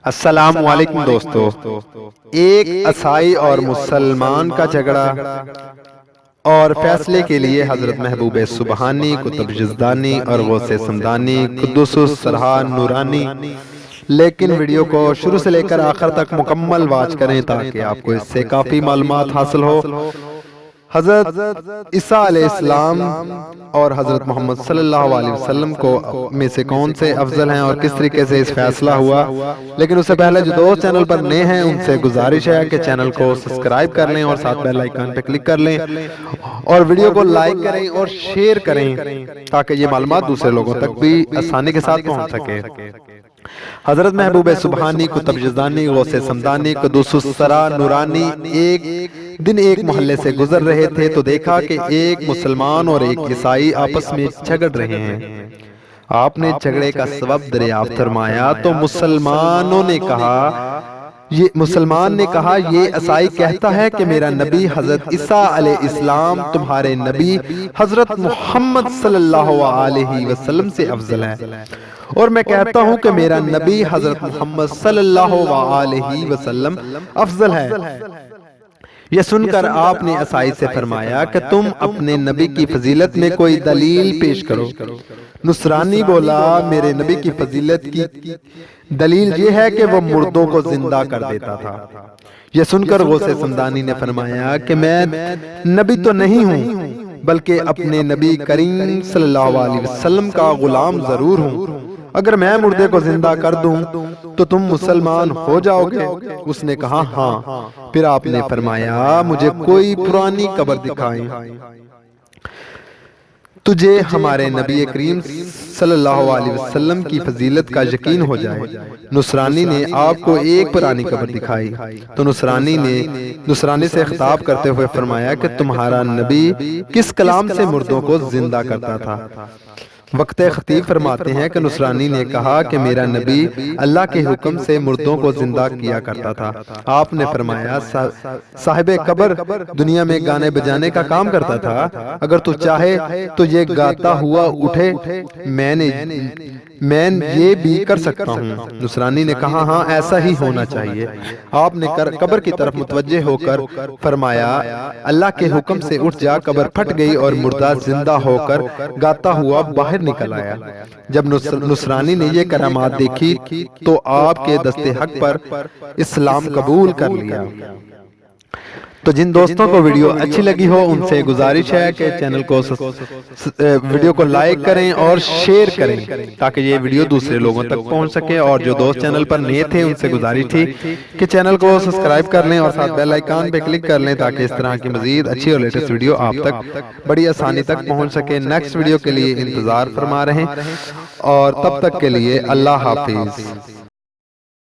السلام علیکم دوستو، ایک عیسائی اور مسلمان کا جھگڑا اور فیصلے کے لیے حضرت محبوب سبحانی، کتب جزدانی اور غوث سمدانی، قدس السرحا نورانی۔ لیکن ویڈیو کو شروع سے لے کر آخر تک مکمل واچ کریں تاکہ آپ کو اس سے کافی معلومات حاصل ہو۔ حضرت عیسیٰ علیہ السلام اور حضرت محمد صلی اللہ علیہ وسلم کو میں سے کون سے افضل ہیں اور کس طریقے سے اس فیصلہ ہوا۔ لیکن اس سے پہلے جو دوست چینل پر نئے ہیں ان سے گزارش ہے کہ چینل کو سبسکرائب کر لیں اور ساتھ بیل آئیکن پہ کلک کر لیں اور ویڈیو کو لائک کریں اور شیئر کریں تاکہ یہ معلومات دوسرے لوگوں تک بھی آسانی کے ساتھ پہنچ سکے۔ حضرت محبوب سبحانی، کتب جزدانی، غوث سمدانی، قدس السرحا نورانی ایک دن ایک محلے سے گزر رہے تھے تو دیکھا کہ ایک مسلمان اور ایک عیسائی آپس میں جھگڑ رہے ہیں۔ آپ نے جھگڑے کا سبب دریافت فرمایا تو مسلمان نے کہا یہ عیسائی کہتا ہے کہ میرا نبی حضرت عیسیٰ علیہ السلام تمہارے نبی حضرت محمد صلی اللہ علیہ وسلم سے افضل ہے، اور میں کہتا ہوں کہ میرا نبی حضرت محمد صلی اللہ علیہ وسلم افضل ہے۔ یہ سن کر آپ نے عیسائی سے فرمایا کہ تم اپنے نبی کی فضیلت میں کوئی دلیل پیش کرو۔ نصرانی بولا میرے نبی کی فضیلت کی دلیل یہ ہے کہ وہ مردوں کو زندہ کر دیتا تھا۔ یہ سن کر غوث سمدانی نے فرمایا کہ میں نبی تو نہیں ہوں بلکہ اپنے نبی کریم صلی اللہ علیہ وسلم کا غلام ضرور ہوں۔ اگر میں مردے کو زندہ کر دوں تو تم مسلمان ہو جاؤ گے؟ اس نے کہا ہاں۔ پھر آپ نے فرمایا مجھے کوئی پرانی قبر دکھائیں تجھے ہمارے نبی کریم صلی اللہ علیہ وسلم کی فضیلت کا یقین ہو جائے۔ نصرانی نے آپ کو ایک پرانی قبر دکھائی تو نصرانی سے خطاب کرتے ہوئے فرمایا کہ تمہارا نبی کس کلام سے مردوں کو زندہ کرتا تھا؟ وقت خطیب فرماتے ہیں کہ نصرانی نے کہا کہ میرا نبی اللہ کے حکم سے مردوں کو زندہ کیا کرتا تھا۔ آپ نے فرمایا صاحب قبر دنیا میں گانے بجانے کا کام کرتا تھا، اگر تو چاہے تو یہ گاتا ہوا اٹھے، میں یہ بھی کر سکتا ہوں۔ نصرانی نے کہا ہاں ایسا ہی ہونا چاہیے۔ آپ نے قبر کی طرف متوجہ ہو کر فرمایا اللہ کے حکم سے اٹھ جا۔ قبر پھٹ گئی اور مردہ زندہ ہو کر گاتا ہوا باہر نکل آیا۔ جب نصرانی نے یہ کرامات دیکھی تو آپ کے دست حق پر اسلام قبول کر لیا۔ تو جن دوستوں کو ویڈیو اچھی لگی ہو ان سے گزارش ہے کہ چینل کو ویڈیو کو لائک کریں اور شیئر کریں تاکہ یہ ویڈیو دوسرے لوگوں تک پہنچ سکے، اور جو دوست چینل پر نئے تھے ان سے گزارش تھی کہ چینل کو سبسکرائب کر لیں اور ساتھ بیل آئیکن پہ کلک کر لیں تاکہ اس طرح کی مزید اچھی اور لیٹسٹ ویڈیو آپ تک بڑی آسانی تک پہنچ سکے۔ نیکسٹ ویڈیو کے لیے انتظار فرما رہیں اور تب تک کے لیے اللہ حافظ۔